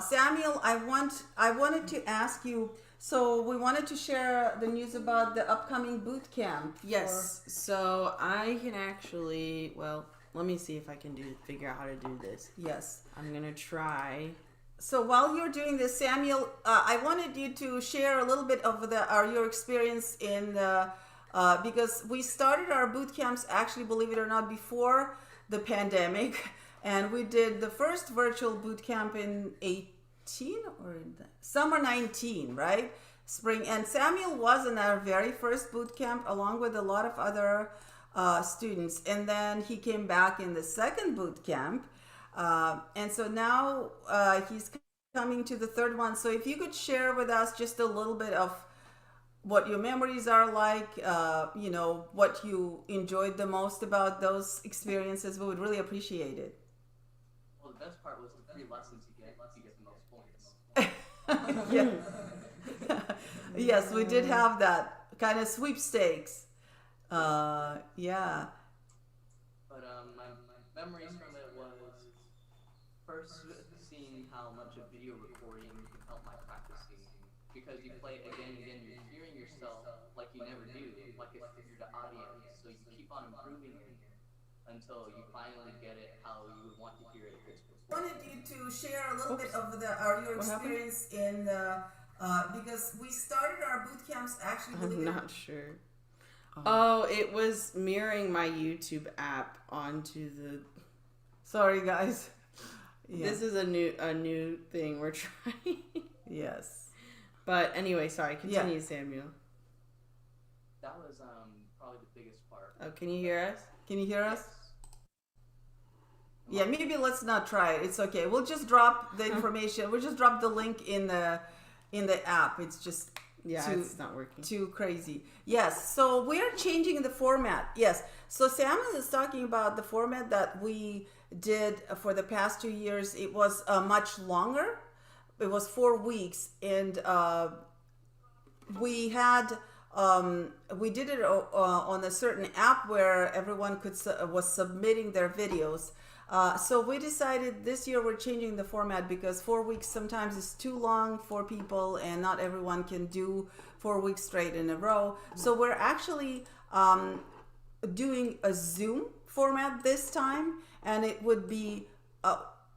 Samuel, I wanted to ask you. So we wanted to share the news about the upcoming boot camp. Yes. So I can actually, well, let me see if I can figure out how to do this. Yes. I'm gonna try. So while you're doing this, Samuel, I wanted you to share a little bit of your experience in because we started our boot camps, actually, believe it or not, before the pandemic, and we did the first virtual boot camp in 18 or summer 19, right? Spring. And Samuel was in our very first boot camp along with a lot of other students, and then he came back in the second boot camp. And so now he's coming to the third one. So if you could share with us just a little bit of what your memories are like, what you enjoyed the most about those experiences, we would really appreciate it. Well, the best part was the free lessons you get the most points. Yeah. Yes, we did have that kind of sweepstakes. Yeah. But my memories from it was first seeing how much a video recording can help my practicing, because you play it again and again, you're hearing yourself like you never do, like if you're the audience, so you keep on improving it until you finally get it how you would want to hear it if it's I wanted you to share a little bit of your What happened? experience in because we started our boot camps actually. I'm not sure. Oh, it was mirroring my YouTube app onto the. Sorry, guys. Yeah. This is a new thing we're trying. Yes. But anyway, sorry. Continue, Samuel. That was probably the biggest part. Oh, can you hear us? Can you hear us? Yeah, maybe let's not try it. It's okay. We'll just drop the information. We'll just drop the link in the app. It's just it's not working. Too crazy. Yes. So we are changing the format. Yes. So Samuel is talking about the format that we did for the past 2 years. It was much longer. It was 4 weeks, and we had we did it on a certain app where everyone was submitting their videos. So we decided this year we're changing the format because 4 weeks sometimes is too long for people, and not everyone can do 4 weeks straight in a row. So we're actually doing a Zoom format this time, and it would be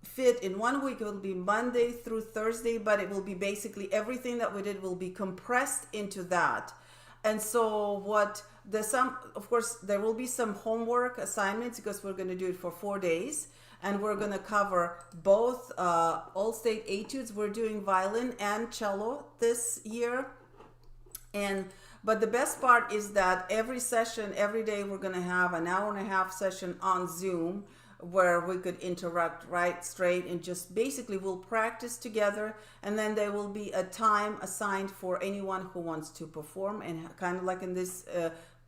fit in 1 week. It will be Monday through Thursday, but it will be basically everything that we did will be compressed into that. And so of course, there will be some homework assignments because we're going to do it for 4 days. And we're going to cover both all-state etudes. We're doing violin and cello this year. But the best part is that every session, every day, we're going to have an hour and a half session on Zoom where we could interact right straight and just basically we'll practice together, and then there will be a time assigned for anyone who wants to perform, and kind of like in this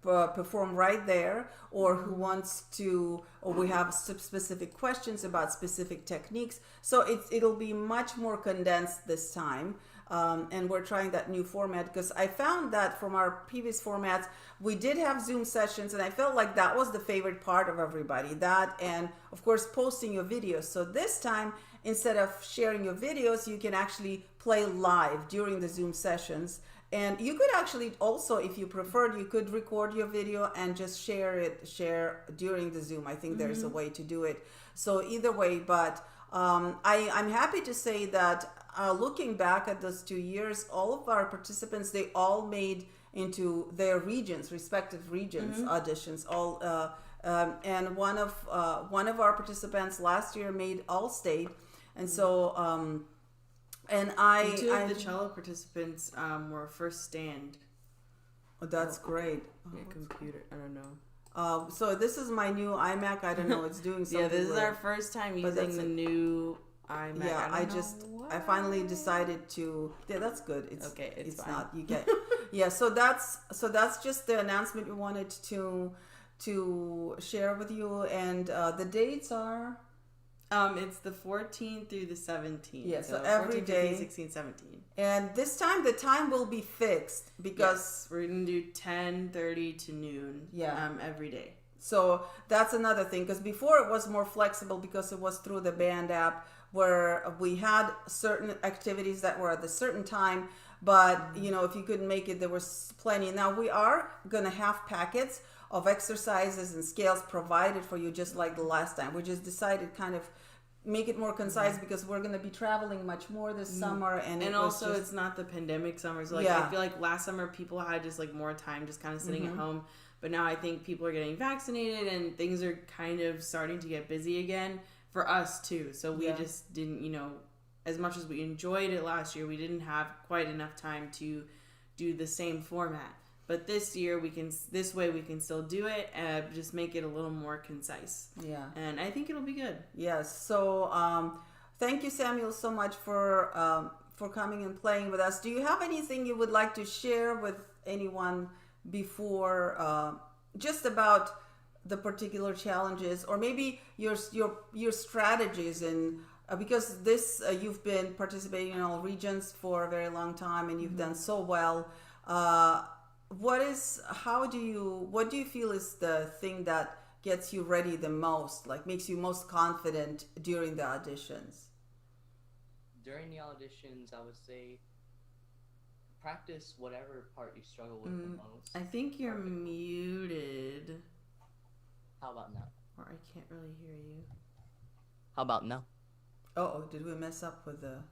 perform right there, or who wants to, or we have specific questions about specific techniques. So it'll be much more condensed this time. And we're trying that new format because I found that from our previous formats, we did have Zoom sessions, and I felt like that was the favorite part of everybody. That, and of course, posting your videos. So this time, instead of sharing your videos, you can actually play live during the Zoom sessions. And you could actually also, if you preferred, you could record your video and just share during the Zoom. I think there's a way to do it. So either way, but I'm happy to say that looking back at those 2 years, all of our participants, they all made into their regions, respective regions, auditions. And one of our participants last year made All-State, and so and two of the cello participants were first stand. Oh, that's great. Computer, I don't know. So this is my new iMac. I don't know. It's doing something. Yeah, this is weird. our first time using the new iMac. Yeah, I finally decided to. Yeah, that's good. It's okay. It's fine. not. You get. Yeah. So that's just the announcement we wanted to share with you, and the dates are. It's the 14th through the 17th. Yeah, so 14, every 15, day. 16, 17. And this time the time will be fixed because we're gonna do 10:30 to noon. Yeah. Every day. So that's another thing, because before it was more flexible because it was through the band app where we had certain activities that were at a certain time, but if you couldn't make it, there was plenty. Now we are gonna have packets of exercises and scales provided for you, just like the last time. We just decided kind of make it more concise because we're going to be traveling much more this summer, and also it's not the pandemic summer, so I feel like last summer people had just like more time just kind of sitting at home, but now I think people are getting vaccinated and things are kind of starting to get busy again for us too. So we just didn't, as much as we enjoyed it last year, we didn't have quite enough time to do the same format. But this year we can still do it, just make it a little more concise. Yeah. And I think it'll be good. Yes. So thank you, Samuel, so much for coming and playing with us. Do you have anything you would like to share with anyone before, just about the particular challenges, or maybe your strategies in because this you've been participating in all regions for a very long time, and you've done so well. What do you feel is the thing that gets you ready the most, like makes you most confident during the auditions? During the auditions, I would say practice whatever part you struggle with the most. I think you're muted. How about now? Or I can't really hear you. How about now? Oh, did we mess up with the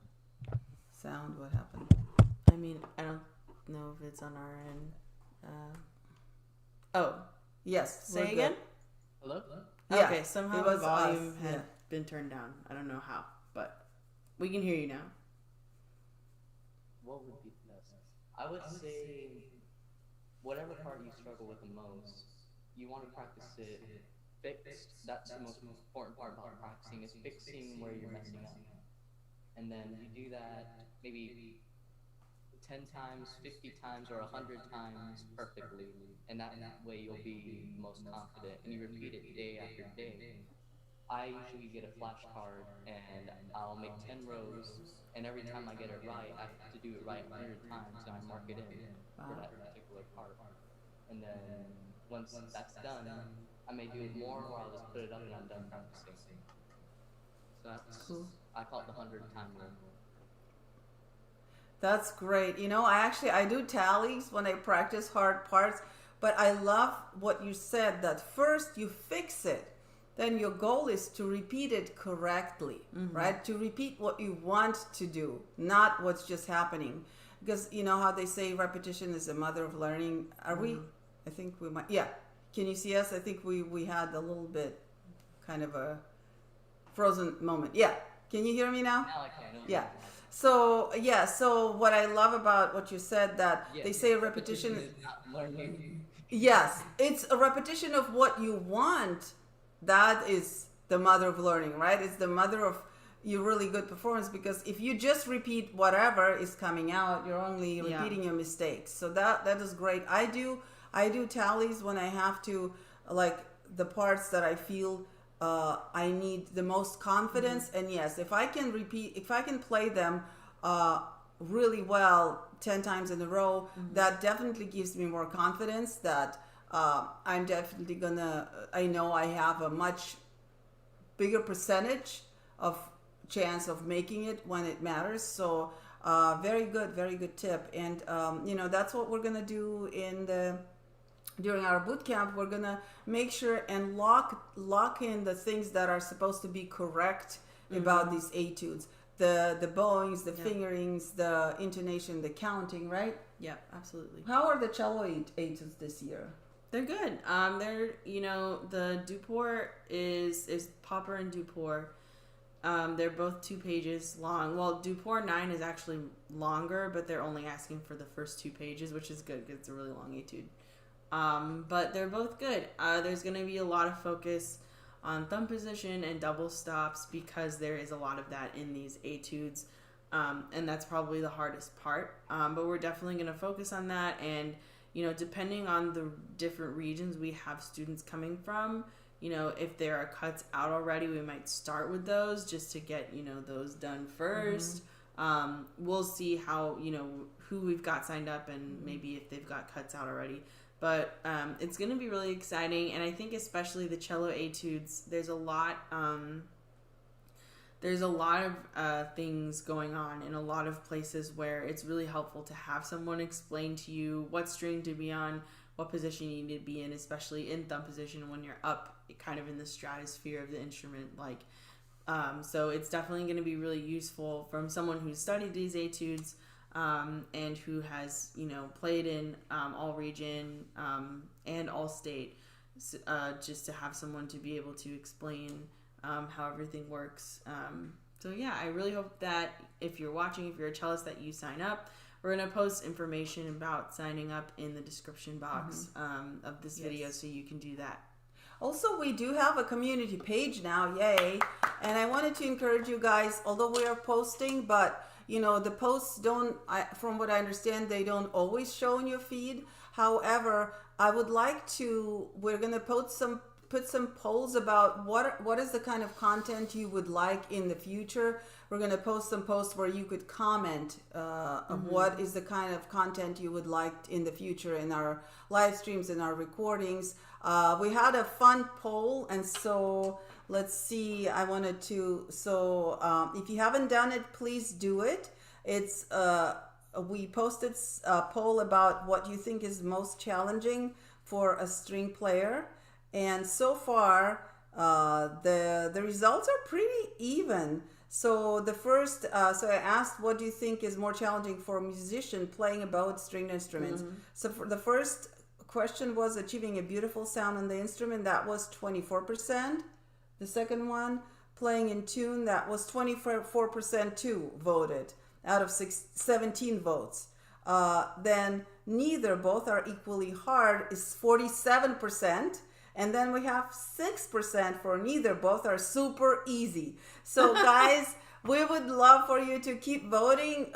sound? What happened? I mean, I don't know if it's on our end. Yes. Say again? Hello? Yeah, okay, somehow the volume had been turned down. I don't know how, but we can hear you now. What would be best? I would say whatever part you struggle with the most, you want to practice it fixed. That's the most important part about practicing, is fixing where you're messing up. And then you do that maybe 10 times, 50 times, or 100 times perfectly, and that way you'll be most confident, and you repeat it day after day. I usually get a flashcard, and I'll make 10 rows, and every time I get it right, I have to do it right 100 times, and I mark it in for that particular part. And then once that's done, I may do it more, or I'll just put it up and I'm done practicing. So that's cool. I call it the 100-time rule. That's great. I do tallies when I practice hard parts, but I love what you said, that first you fix it then your goal is to repeat it correctly, right? To repeat what you want to do, not what's just happening. Because you know how they say repetition is the mother of learning. Are we? I think we might. Yeah. Can you see us? I think we had a little bit kind of a frozen moment. Yeah. Can you hear me now? Now I can. Yeah. So yeah. So what I love about what you said, that they say repetition is not learning. Yes, it's a repetition of what you want. That is the mother of learning, right? It's the mother of your really good performance, because if you just repeat whatever is coming out, you're only repeating your mistakes. So that is great. I do tallies when I have to, like the parts that I feel I need the most confidence. And yes, if I can play them really well 10 times in a row, that definitely gives me more confidence that I'm definitely I know I have a much bigger percentage of chance of making it when it matters. So very good tip. And that's what we're gonna do during our boot camp. We're gonna make sure and lock in the things that are supposed to be correct about these etudes. The bowings, the fingerings, the intonation, the counting, right? Yeah, absolutely. How are the cello etudes this year? They're good. They're the duple is Popper and duple. They're both 2 pages long. Well, duple 9 is actually longer, but they're only asking for the first 2 pages, which is good because it's a really long etude. But they're both good. There's going to be a lot of focus on thumb position and double stops, because there is a lot of that in these etudes, and that's probably the hardest part. But we're definitely going to focus on that, and depending on the different regions we have students coming from, if there are cuts out already, we might start with those just to get those done first. We'll see how who we've got signed up, and maybe if they've got cuts out already. But it's going to be really exciting, and I think especially the cello etudes, there's a lot of things going on in a lot of places where it's really helpful to have someone explain to you what string to be on, what position you need to be in, especially in thumb position when you're up kind of in the stratosphere of the instrument. So it's definitely going to be really useful from someone who's studied these etudes, and who has played in all region and all state, just to have someone to be able to explain how everything works. So yeah, I really hope that if you're watching, if you're a cellist, that you sign up. We're going to post information about signing up in the description box of this video, so you can do that. Also, we do have a community page now, yay! And I wanted to encourage you guys, although we are posting, but the posts from what I understand, they don't always show in your feed. However, I would like we're going to put some polls about what is the kind of content you would like in the future. We're going to post some posts where you could comment of what is the kind of content you would like in the future in our live streams and our recordings. We had a fun poll, and so let's see. I wanted to. So if you haven't done it, please do it. It's we posted a poll about what you think is most challenging for a string player, and so far the results are pretty even. So the first, so I asked, what do you think is more challenging for a musician playing both stringed instruments? So for the first question was achieving a beautiful sound on the instrument. That was 24%. The second one, playing in tune, that was 24% too voted out of 17 votes. Then neither, both are equally hard, is 47%. And then we have 6% for neither, both are super easy. So guys, we would love for you to keep voting.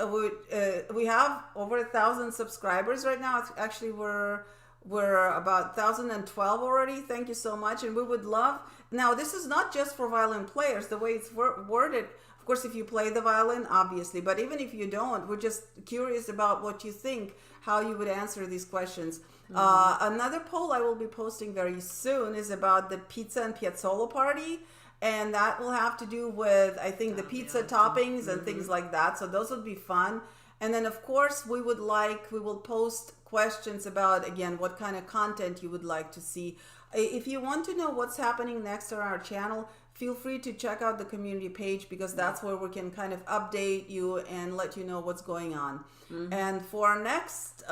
We have over 1,000 subscribers right now. Actually, we're about 1,012 already. Thank you so much. And we would love, now this is not just for violin players, the way it's worded. Of course, if you play the violin, obviously, but even if you don't, we're just curious about what you think, how you would answer these questions. Another poll I will be posting very soon is about the pizza and piazzolla party, and that will have to do with, I think, the pizza toppings and things like that. So those would be fun. And then, of course, we will post questions about, again, what kind of content you would like to see. If you want to know what's happening next on our channel, feel free to check out the community page, because that's where we can kind of update you and let you know what's going on. And for our next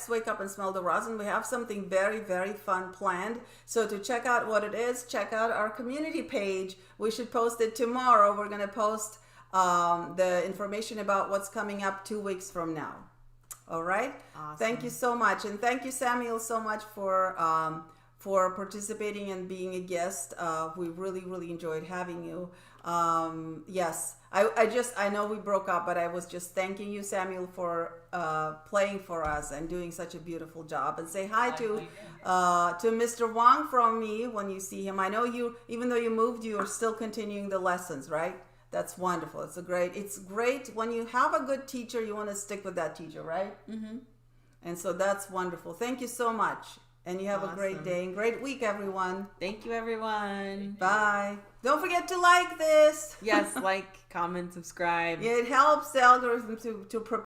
Wake Up and Smell the Rosin, we have something very, very fun planned. So to check out what it is, check out our community page. We should post it tomorrow. We're going to post the information about what's coming up 2 weeks from now. All right. Awesome. Thank you so much. And thank you, Samuel, so much for participating and being a guest. We really, really enjoyed having you. Yes, I know we broke up, but I was just thanking you, Samuel, for playing for us and doing such a beautiful job. And say hi to Mr. Wang from me when you see him. I know you, even though you moved, you are still continuing the lessons, right? That's wonderful. It's great when you have a good teacher, you want to stick with that teacher, right? Mm-hmm. And so that's wonderful. Thank you so much. And you have a great day and great week, everyone. Thank you, everyone. Bye. Don't forget to like this. Yes, like, comment, subscribe. It helps the algorithm to prepare